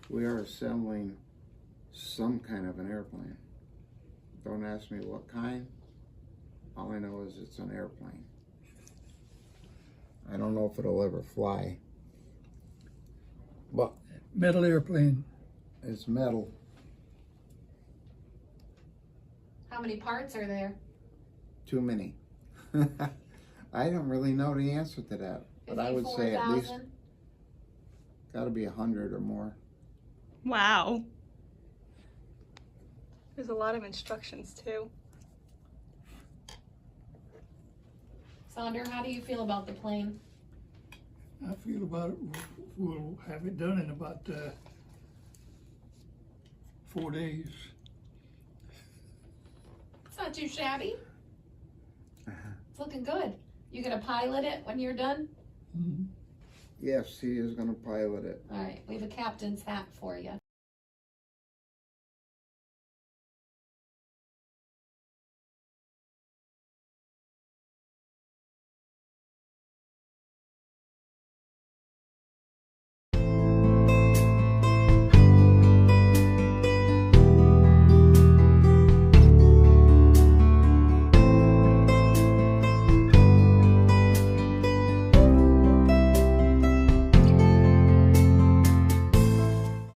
We are assembling some kind of an airplane. Don't ask me what kind. All I know is it's an airplane. I don't know if it'll ever fly, but Metal airplane. it's metal. How many parts are there? Too many. I don't really know the answer to that, but I would say at least 54,000? gotta be 100 or more. Wow. There's a lot of instructions too. Sonder, how do you feel about the plane? I feel about it, we'll have it done in about 4 days. It's not too shabby. It's looking good. You gonna pilot it when you're done? Mhm. Yes, he is gonna pilot it. All right, we have a captain's hat for you.